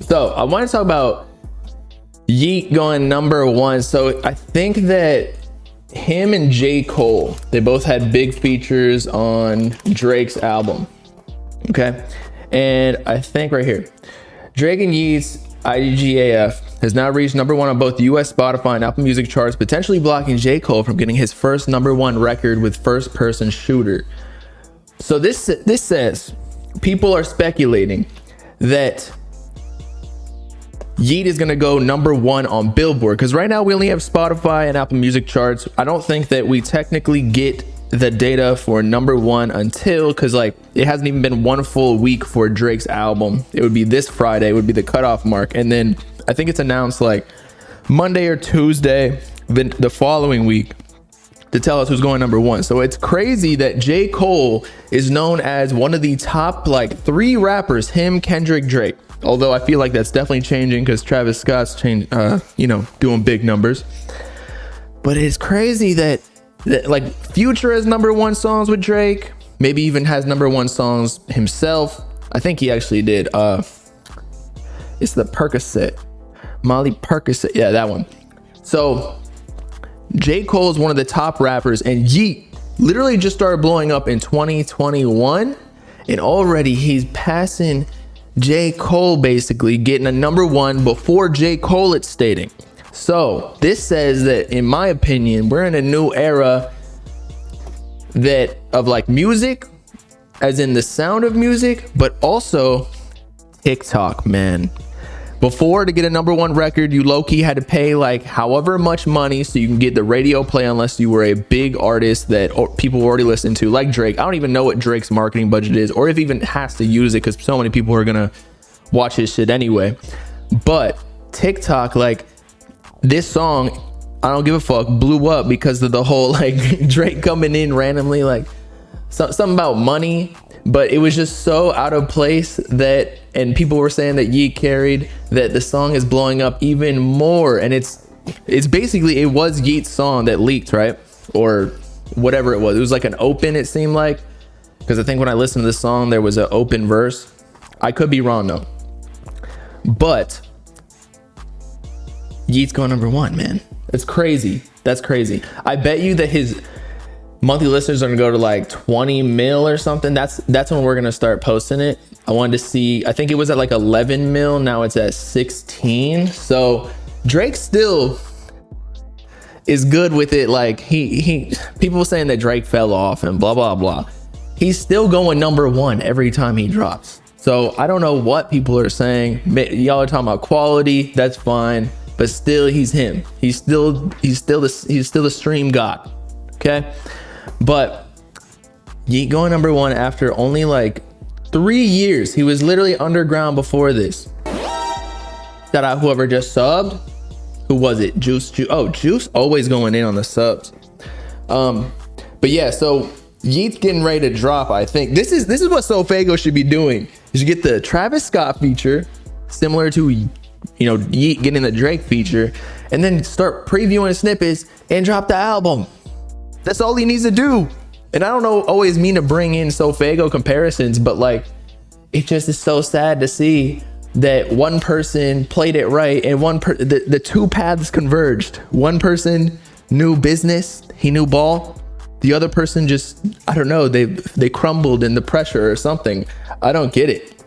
So I want to talk about Yeat going #1. So I think that him and J. Cole, they both had big features on Drake's album. Okay. And I think right here, Drake and Yeat's IDGAF has now reached #1 on both US Spotify and Apple Music charts, potentially blocking J. Cole from getting his first #1 record with First Person Shooter. So this says people are speculating that Yeat is gonna go #1 on Billboard, because right now we only have Spotify and Apple Music charts. I don't think that we technically get the data for #1 until, because like it hasn't even been one full week for Drake's album. It would be this Friday, it would be the cutoff mark, and then I think it's announced like Monday or Tuesday the following week to tell us who's going #1. So it's crazy that J. Cole is known as one of the top like 3 rappers, him, Kendrick, Drake. Although I feel like that's definitely changing because Travis Scott's doing big numbers. But it's crazy that like Future has #1 songs with Drake, maybe even has #1 songs himself. I think he actually did. It's the Percocet, Molly Percocet. Yeah, that one. So J. Cole is one of the top rappers, and Yeat literally just started blowing up in 2021, and already he's passing J. Cole, basically getting a #1 before J. Cole, it's stating. So this says that, in my opinion, we're in a new era that of like music, as in the sound of music, but also TikTok, man. Before, to get a #1 record, you low-key had to pay like however much money so you can get the radio play, unless you were a big artist that people already listen to, like Drake. I don't even know what Drake's marketing budget is, or if he even has to use it, because so many people are gonna watch his shit anyway. But TikTok, like this song, I don't give a fuck, blew up because of the whole like Drake coming in randomly, like something about money. But it was just so out of place that, and people were saying that Yeat carried, that the song is blowing up even more. And it's basically, it was Yeat's song that leaked, right? Or whatever it was. It was like an open, it seemed like, because I think when I listened to the song, there was an open verse. I could be wrong though. But Yeat's going #1, man. It's crazy. That's crazy. I bet you that his monthly listeners are gonna go to like 20 mil or something. That's when we're gonna start posting it. I wanted to see, I think it was at like 11 mil. Now it's at 16. So Drake still is good with it. Like he people saying that Drake fell off and blah, blah, blah. He's still going #1 every time he drops. So I don't know what people are saying. Y'all are talking about quality. That's fine. But still, he's him. He's still the stream god. Okay. But Yeat going #1 after only like 3 years. He was literally underground before this. Shout out whoever just subbed. Who was it? Juice. Oh, Juice always going in on the subs. But yeah, so Yeat's getting ready to drop. I think this is what Sofago should be doing. You should get the Travis Scott feature, similar to Yeat getting the Drake feature, and then start previewing snippets and drop the album. That's all he needs to do. And I don't know, always mean to bring in Sofago comparisons, but like, it just is so sad to see that one person played it right and the 2 paths converged. One person knew business, he knew ball. The other person just, I don't know, they crumbled in the pressure or something. I don't get it.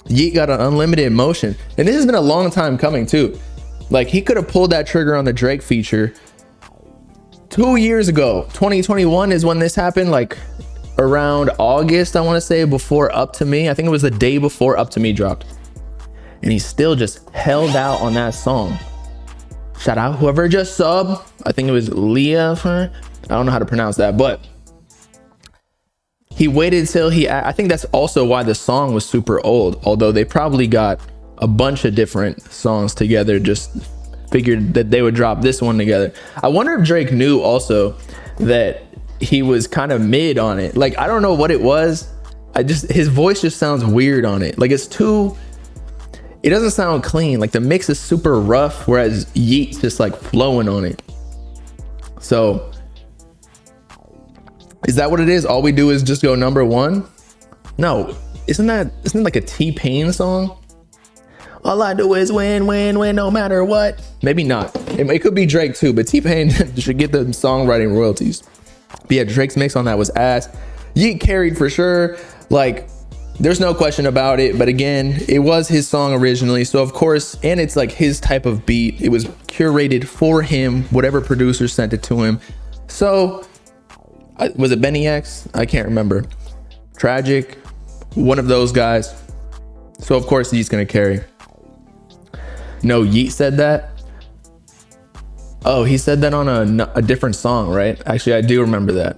Yeat got an unlimited motion, and this has been a long time coming too. Like, he could have pulled that trigger on the Drake feature 2 years ago. 2021 is when this happened, like around August, I want to say, before Up To Me. I think it was the day before Up To Me dropped, and he still just held out on that song. Shout out whoever just subbed. I think it was Leah. I don't know how to pronounce that, but he waited till I think that's also why the song was super old, although they probably got a bunch of different songs together, just figured that they would drop this one together. I wonder if Drake knew also that he was kind of mid on it. Like, I don't know what it was. His voice just sounds weird on it. Like, it doesn't sound clean. Like, the mix is super rough, whereas Yeat's just like flowing on it. So is that what it is? All we do is just go #1? No, isn't it like a T-Pain song? All I do is win, win, win, no matter what. Maybe not. It could be Drake too, but T-Pain should get the songwriting royalties. But yeah, Drake's mix on that was ass. Yeat carried for sure. Like, there's no question about it. But again, it was his song originally. So of course, and it's like his type of beat. It was curated for him, whatever producer sent it to him. So was it Benny X? I can't remember. Tragic, one of those guys. So of course he's gonna carry. No, Yeat said that. Oh, he said that on a different song, right? Actually, I do remember that.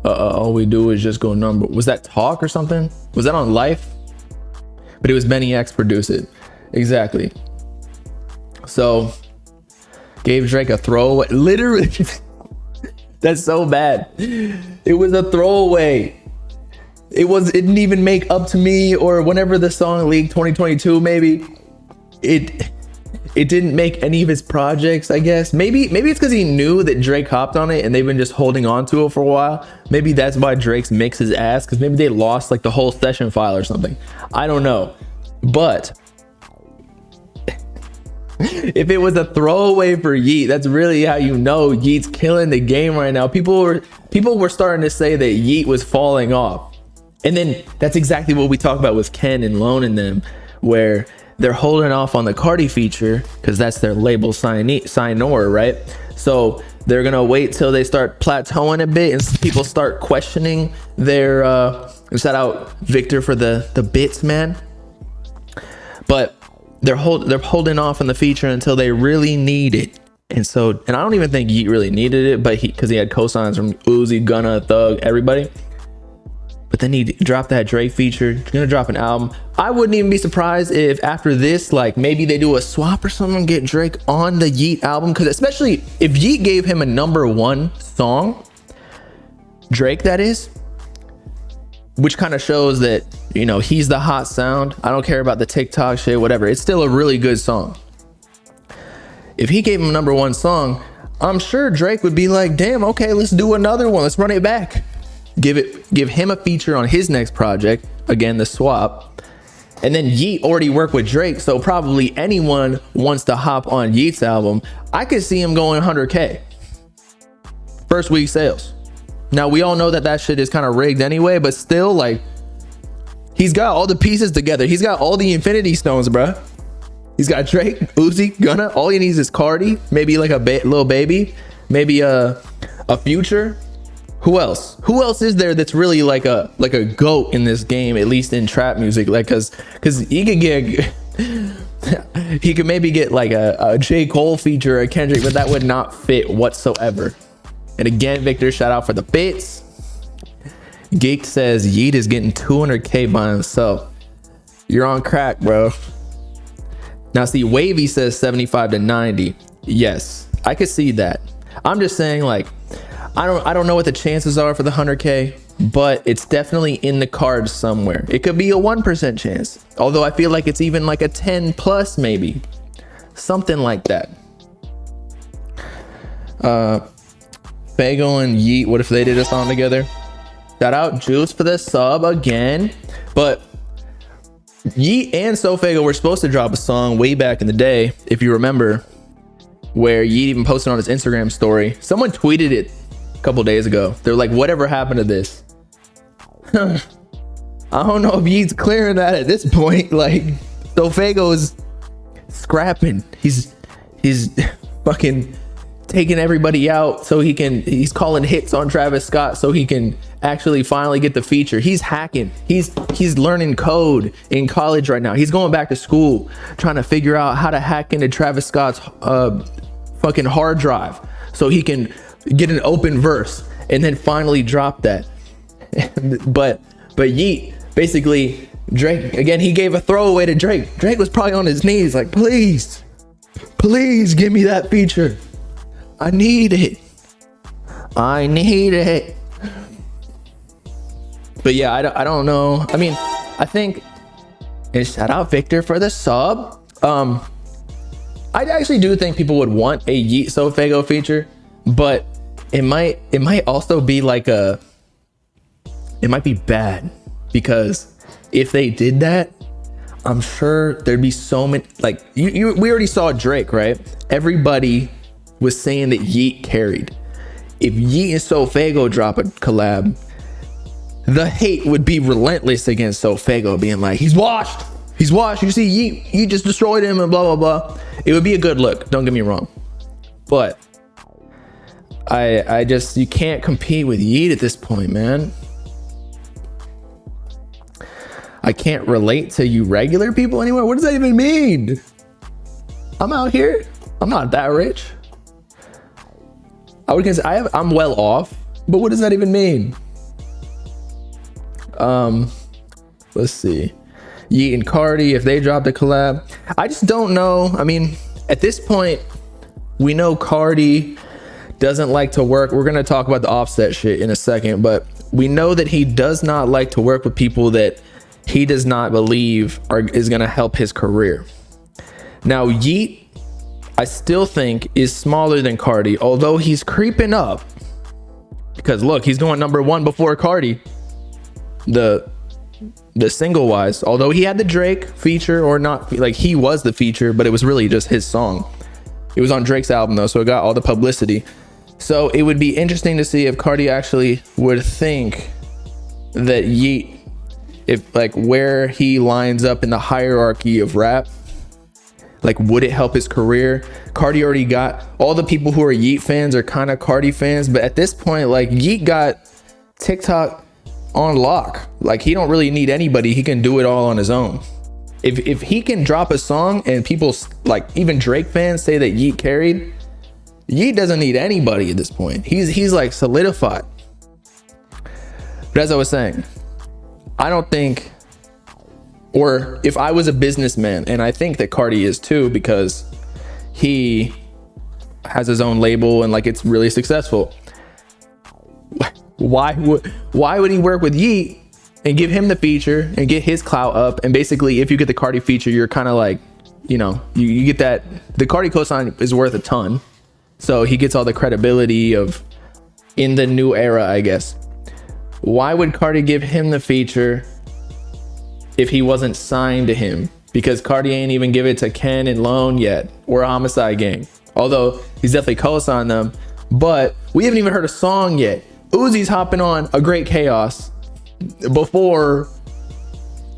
All we do is just go number. Was that Talk or something? Was that on Life? But it was Benny X produced it. Exactly. So gave Drake a throwaway. Literally, that's so bad. It was a throwaway. It didn't even make Up to Me or whenever the song leaked, 2022 maybe. It didn't make any of his projects, I guess. Maybe it's because he knew that Drake hopped on it and they've been just holding on to it for a while. Maybe that's why Drake's mix is ass, because maybe they lost like the whole session file or something. I don't know. But if it was a throwaway for Yeat, that's really how you know Yeat's killing the game right now. People were starting to say that Yeat was falling off. And then that's exactly what we talk about with Ken and Lone and them, where they're holding off on the Cardi feature because that's their label signor, right? So they're gonna wait till they start plateauing a bit and people start questioning their shout out Victor for the bits, man. But they're holding off on the feature until they really need it. And I don't even think Yeat really needed it, but because he had cosigns from Uzi, Gunna, Thug, everybody. But then he dropped that Drake feature, gonna drop an album. I wouldn't even be surprised if after this, like maybe they do a swap or something, get Drake on the Yeat album. Because especially if Yeat gave him a #1 song, Drake that is, which kind of shows that, you know, he's the hot sound. I don't care about the TikTok shit, whatever. It's still a really good song. If he gave him a #1 song, I'm sure Drake would be like, damn, okay, let's do another one. Let's run it back. Give him a feature on his next project, again the swap. And then Yeat already worked with Drake, so probably anyone wants to hop on Yeat's album. I could see him going 100K first week sales. Now we all know that shit is kind of rigged anyway, but still, like, he's got all the pieces together. He's got all the Infinity Stones, bruh. He's got Drake, Uzi, Gunna. All he needs is Cardi, maybe like a little baby, maybe a Future. Who else is there that's really like a GOAT in this game, at least in trap music? Like, cause he could maybe get like a J. Cole feature or a Kendrick, but that would not fit whatsoever. And again, Victor, shout out for the bits. Geek says Yeat is getting 200K by himself. You're on crack, bro. Now see, Wavy says 75 to 90. Yes, I could see that. I'm just saying, like, I don't know what the chances are for the 100K, but it's definitely in the cards somewhere. It could be a 1% chance, although I feel like it's even like a 10 plus, maybe something like that. Fago and Yeat, what if they did a song together? Shout out Juice for the sub again. But Yeat and SoFago were supposed to drop a song way back in the day, if you remember, where Yeat even posted on his Instagram story. Someone tweeted it couple days ago. They're like, whatever happened to this? I don't know if Yeat's clearing that at this point. Like, SoFago's scrapping. He's fucking taking everybody out so he's calling hits on Travis Scott so he can actually finally get the feature. He's hacking. He's learning code in college right now. He's going back to school trying to figure out how to hack into Travis Scott's fucking hard drive so he can get an open verse and then finally drop that. but Yeat, basically, Drake, again, he gave a throwaway to Drake. Drake was probably on his knees like, please give me that feature. I need it. But yeah, I don't know. I mean, I think, and shout out Victor for the sub. I actually do think people would want a Yeat SoFago feature, but it might also be like it might be bad, because if they did that, I'm sure there'd be so many, like we already saw Drake, right? Everybody was saying that Yeat carried. If Yeat and Sofago drop a collab, the hate would be relentless against Sofago, being like, he's washed. You see, Yeat just destroyed him and blah, blah, blah. It would be a good look. Don't get me wrong. But I just, you can't compete with Yeat at this point, man. I can't relate to you regular people anymore. What does that even mean? I'm out here. I'm not that rich. I would consider I'm well off, but what does that even mean? Let's see. Yeat and Cardi, if they dropped a collab, I just don't know. I mean, at this point, we know Cardi doesn't like to work. We're gonna talk about the Offset shit in a second, but we know that he does not like to work with people that he does not believe is gonna help his career. Now, Yeat, I still think is smaller than Cardi, although he's creeping up. Because look, he's going #1 before Cardi. The single wise, although he had the Drake feature, or not, like he was the feature, but it was really just his song. It was on Drake's album though, so it got all the publicity. So it would be interesting to see if Cardi actually would think that Yeat, if like where he lines up in the hierarchy of rap, like would it help his career? Cardi already got, all the people who are Yeat fans are kind of Cardi fans, but at this point, like Yeat got TikTok on lock. Like he don't really need anybody. He can do it all on his own. If he can drop a song and people, like even Drake fans, say that Yeat carried, Yeat doesn't need anybody at this point. He's like solidified. But as I was saying, I don't think, or if I was a businessman, and I think that Cardi is too, because he has his own label and like it's really successful. Why would he work with Yeat and give him the feature and get his clout up? And basically, if you get the Cardi feature, you're kind of like, you know, you get that. The Cardi cosign is worth a ton, so he gets all the credibility of in the new era, I guess. Why would Cardi give him the feature if he wasn't signed to him? Because Cardi ain't even give it to Ken and Lone yet, or Homicide Gang. Although he's definitely co-signed them, but we haven't even heard a song yet. Uzi's hopping on A Great Chaos before,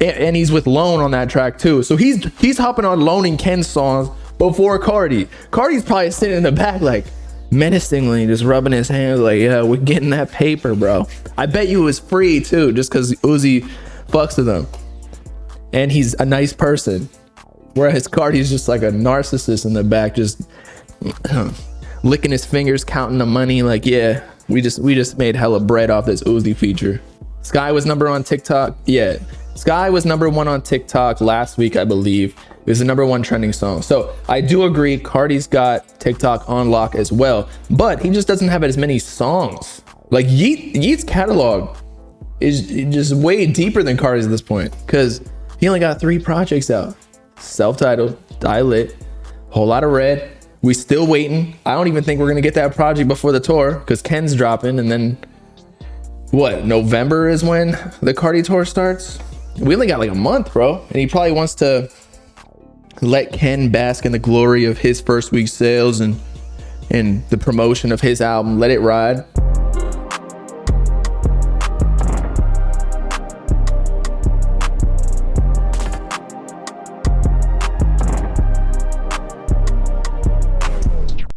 and he's with Lone on that track too. So he's hopping on Lone and Ken's songs before Cardi. Cardi's probably sitting in the back like menacingly, just rubbing his hands like, yeah, we're getting that paper, bro. I bet you it was free too, just because Uzi fucks with him. And he's a nice person. Whereas Cardi's just like a narcissist in the back, just licking his fingers, counting the money like, yeah, we just made hella bread off this Uzi feature. Sky was #1 on TikTok. Yeah, Sky was #1 on TikTok last week, I believe. It was the #1 trending song. So I do agree, Cardi's got TikTok on lock as well, but he just doesn't have as many songs. Like Yeat's catalog is just way deeper than Cardi's at this point, because he only got 3 projects out: self-titled, Die Lit, Whole Lot of Red. We still waiting. I don't even think we're gonna get that project before the tour, because Ken's dropping, and then what, November is when the Cardi tour starts. We only got like a month, bro, and he probably wants to let Ken bask in the glory of his first week sales and the promotion of his album. Let it ride.